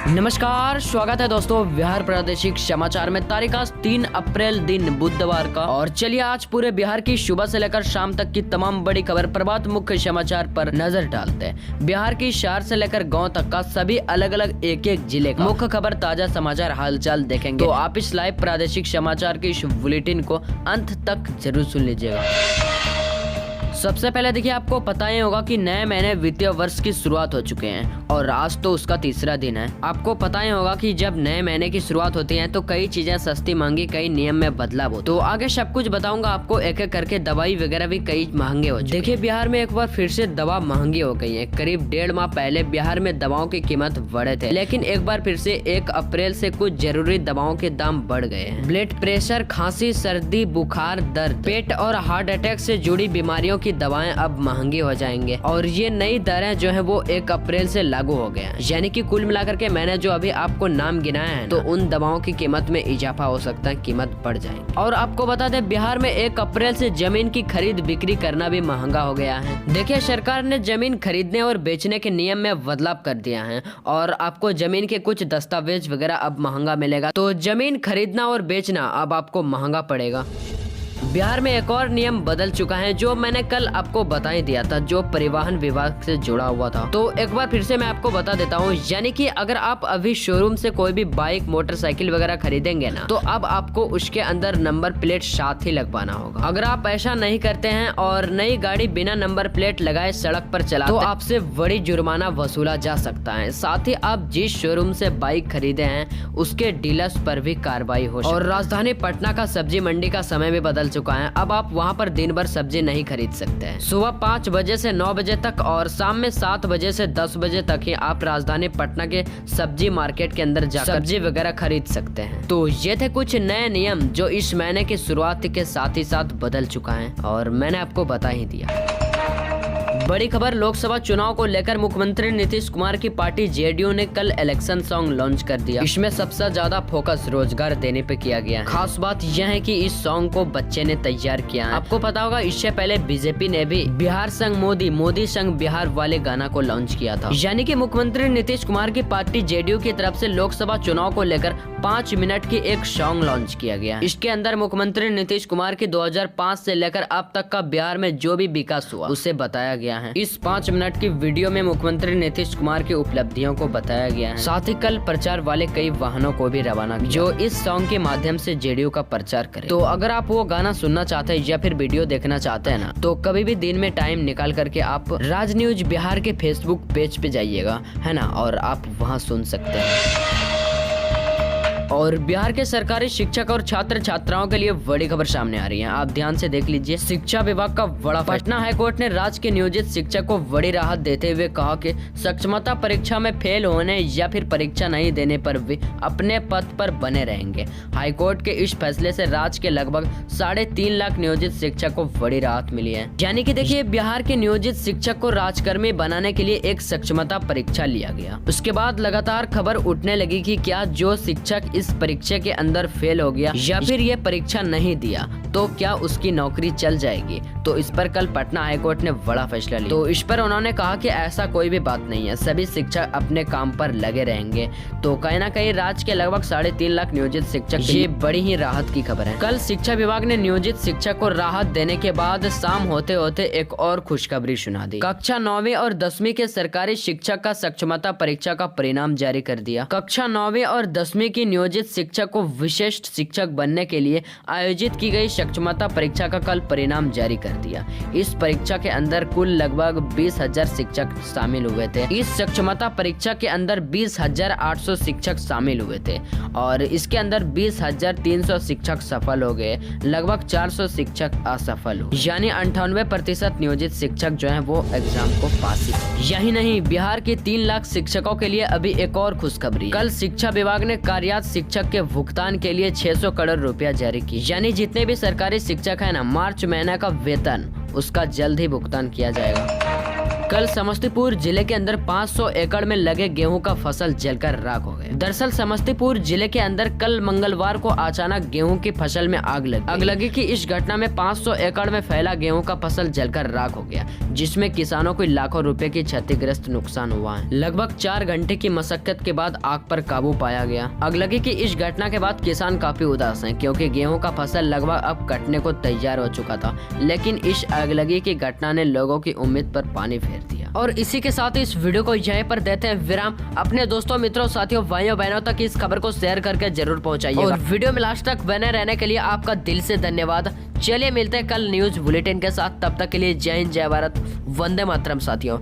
नमस्कार, स्वागत है दोस्तों बिहार प्रादेशिक समाचार में। तारीख आज 3 अप्रैल दिन बुधवार का। और चलिए आज पूरे बिहार की सुबह से लेकर शाम तक की तमाम बड़ी खबर प्रभात मुख्य समाचार पर नजर डालते हैं। बिहार की शहर से लेकर गांव तक का सभी अलग अलग एक एक जिले का मुख्य खबर, ताजा समाचार, हालचाल देखेंगे। तो आप इस लाइव प्रादेशिक समाचार के इस बुलेटिन को अंत तक जरूर सुन लीजिएगा। सबसे पहले देखिए, आपको पता ही होगा कि नए महीने वित्तीय वर्ष की शुरुआत हो चुके हैं और आज तो उसका तीसरा दिन है। आपको पता ही होगा कि जब नए महीने की शुरुआत होती है तो कई चीजें सस्ती महंगी, कई नियम में बदलाव होता है। तो आगे सब कुछ बताऊंगा आपको, एक एक करके। दवाई वगैरह भी कई महंगे हो चुके हैं। देखिए, बिहार में एक बार फिर से दवा महंगी हो गई है। करीब 1.5 माह पहले बिहार में दवाओं की कीमत बढ़े थे, लेकिन एक बार फिर से 1 अप्रैल से कुछ जरूरी दवाओं के दाम बढ़ गए हैं। ब्लड प्रेशर, खांसी, सर्दी, बुखार, दर्द, पेट और हार्ट अटैक से जुड़ी बीमारियों की दवाएं अब महंगी हो जाएंगे और ये नई दरें जो है वो 1 अप्रैल से लागू हो गया। यानी कि कुल मिलाकर के मैंने जो अभी आपको नाम गिनाया है, तो उन दवाओं की कीमत में इजाफा हो सकता है, कीमत बढ़ जाएगी। और आपको बता दें, बिहार में 1 अप्रैल से जमीन की खरीद बिक्री करना भी महंगा हो गया है। देखिए, सरकार ने जमीन खरीदने और बेचने के नियम में बदलाव कर दिया है और आपको जमीन के कुछ दस्तावेज वगैरह अब महंगा मिलेगा। तो जमीन खरीदना और बेचना अब आपको महंगा पड़ेगा। बिहार में एक और नियम बदल चुका है, जो मैंने कल आपको बता ही दिया था, जो परिवहन विभाग से जुड़ा हुआ था। तो एक बार फिर से मैं आपको बता देता हूँ। यानी कि अगर आप अभी शोरूम से कोई भी बाइक, मोटरसाइकिल वगैरह खरीदेंगे ना, तो अब आपको उसके अंदर नंबर प्लेट साथ ही लगवाना होगा। अगर आप ऐसा नहीं करते हैं और नई गाड़ी बिना नंबर प्लेट लगाए सड़क पर चलाते, तो आपसे बड़ी जुर्माना वसूला जा सकता है। साथ ही आप जिस शोरूम से बाइक खरीदे हैं उसके डीलर्स पर भी कार्रवाई हो। और राजधानी पटना का सब्जी मंडी का समय भी बदल चुका है। अब आप वहां पर दिन भर सब्जी नहीं खरीद सकते हैं। सुबह 5 बजे से 9 बजे तक और शाम में 7 बजे से 10 बजे तक ही आप राजधानी पटना के सब्जी मार्केट के अंदर जाकर सब्जी वगैरह खरीद सकते हैं। तो ये थे कुछ नए नियम जो इस महीने की शुरुआत के साथ ही साथ बदल चुका है और मैंने आपको बता ही दिया। बड़ी खबर, लोकसभा चुनाव को लेकर मुख्यमंत्री नीतीश कुमार की पार्टी जेडीयू ने कल इलेक्शन सॉन्ग लॉन्च कर दिया। इसमें सबसे ज्यादा फोकस रोजगार देने पे किया गया है। खास बात यह है कि इस सॉन्ग को बच्चे ने तैयार किया है। आपको पता होगा, इससे पहले बीजेपी ने भी बिहार संग मोदी, मोदी संग बिहार वाले गाना को लॉन्च किया था। यानी कि मुख्यमंत्री नीतीश कुमार की पार्टी जेडीयू की तरफ से लोकसभा चुनाव को लेकर 5 मिनट की एक सॉन्ग लॉन्च किया गया। इसके अंदर मुख्यमंत्री नीतीश कुमार की 2005 से लेकर अब तक का बिहार में जो भी विकास हुआ उसे बताया गया है। इस 5 मिनट की वीडियो में मुख्यमंत्री नीतीश कुमार की उपलब्धियों को बताया गया है। साथ ही कल प्रचार वाले कई वाहनों को भी रवाना किया, जो इस सॉन्ग के माध्यम से जेडीयू का प्रचार करे। तो अगर आप वो गाना सुनना चाहते हैं या फिर वीडियो देखना चाहते हैं ना, तो कभी भी दिन में टाइम निकाल करके आप राज न्यूज बिहार के फेसबुक पेज पे जाइएगा, है ना, और आप वहाँ सुन सकते हैं। और बिहार के सरकारी शिक्षक और छात्र छात्राओं के लिए बड़ी खबर सामने आ रही है। आप ध्यान से देख लीजिए। शिक्षा विभाग का बड़ा पटना हाईकोर्ट ने राज्य के नियोजित शिक्षक को बड़ी राहत देते हुए कहा कि सक्षमता परीक्षा में फेल होने या फिर परीक्षा नहीं देने पर भी अपने पद पर बने रहेंगे। हाईकोर्ट के इस फैसले से राज्य के लगभग 3.5 लाख नियोजित शिक्षक को बड़ी राहत मिली है। यानी कि देखिए, बिहार के नियोजित शिक्षक को राजकर्मी बनाने के लिए एक सक्षमता परीक्षा लिया गया। उसके बाद लगातार खबर उठने लगी कि क्या जो शिक्षक इस परीक्षा के अंदर फेल हो गया या फिर ये परीक्षा नहीं दिया तो क्या उसकी नौकरी चल जाएगी। तो इस पर कल पटना हाईकोर्ट ने बड़ा फैसला लिया। तो इस पर उन्होंने कहा कि ऐसा कोई भी बात नहीं है, सभी शिक्षक अपने काम पर लगे रहेंगे। तो कहीं ना कहीं राज्य के लगभग 3.5 लाख नियोजित शिक्षक, ये बड़ी ही राहत की खबर है। कल शिक्षा विभाग ने नियोजित शिक्षक को राहत देने के बाद शाम होते होते एक और खुशखबरी सुना दी। कक्षा 9वीं और 10वीं के सरकारी शिक्षक का सक्षमता परीक्षा का परिणाम जारी कर दिया। कक्षा 9वीं और 10वीं की नियोजित शिक्षक को विशिष्ट शिक्षक बनने के लिए आयोजित की गई सक्षमता परीक्षा का कल परिणाम जारी कर दिया। इस परीक्षा के अंदर कुल लगभग 20,000 शिक्षक शामिल हुए थे। इस सक्षमता परीक्षा के अंदर 20,800 शिक्षक शामिल हुए थे और इसके अंदर 20,300 शिक्षक सफल हो गए, लगभग 400 शिक्षक असफल हुए। यानी 98% नियोजित शिक्षक जो है वो एग्जाम को पास ही। यही नहीं, बिहार के 3 लाख शिक्षकों के लिए अभी एक और खुशखबरी। कल शिक्षा विभाग ने कार्यरत शिक्षक के भुगतान के लिए 600 करोड़ रुपया जारी की। यानी जितने भी सरकारी शिक्षक है ना, मार्च महीने का वेतन उसका जल्द ही भुगतान किया जाएगा। कल समस्तीपुर जिले के अंदर 500 एकड़ में लगे गेहूं का फसल जलकर राख हो गया। दरअसल समस्तीपुर जिले के अंदर कल मंगलवार को अचानक गेहूं की फसल में आग लगी की इस घटना में 500 एकड़ में फैला गेहूं का फसल जलकर राख हो गया, जिसमें किसानों को लाखों रुपए की क्षतिग्रस्त नुकसान हुआ है। लगभग 4 घंटे की मशक्कत के बाद आग पर काबू पाया गया। अगलगी की इस घटना के बाद किसान काफी उदास हैं, क्योंकि गेहूं का फसल लगभग अब कटने को तैयार हो चुका था। लेकिन इस अगलगी की घटना ने लोगों की उम्मीद पर पानी फेर दिया। और इसी के साथ इस वीडियो को यहीं पर देते हैं विराम। अपने दोस्तों, मित्रों, साथियों, भाइयों बहनों तक इस खबर को शेयर करके जरूर पहुंचाइएगा। और वीडियो में लास्ट तक बने रहने के लिए आपका दिल से धन्यवाद। चलिए मिलते हैं कल न्यूज बुलेटिन के साथ। तब तक के लिए जय हिंद, जय भारत, वंदे मातरम साथियों।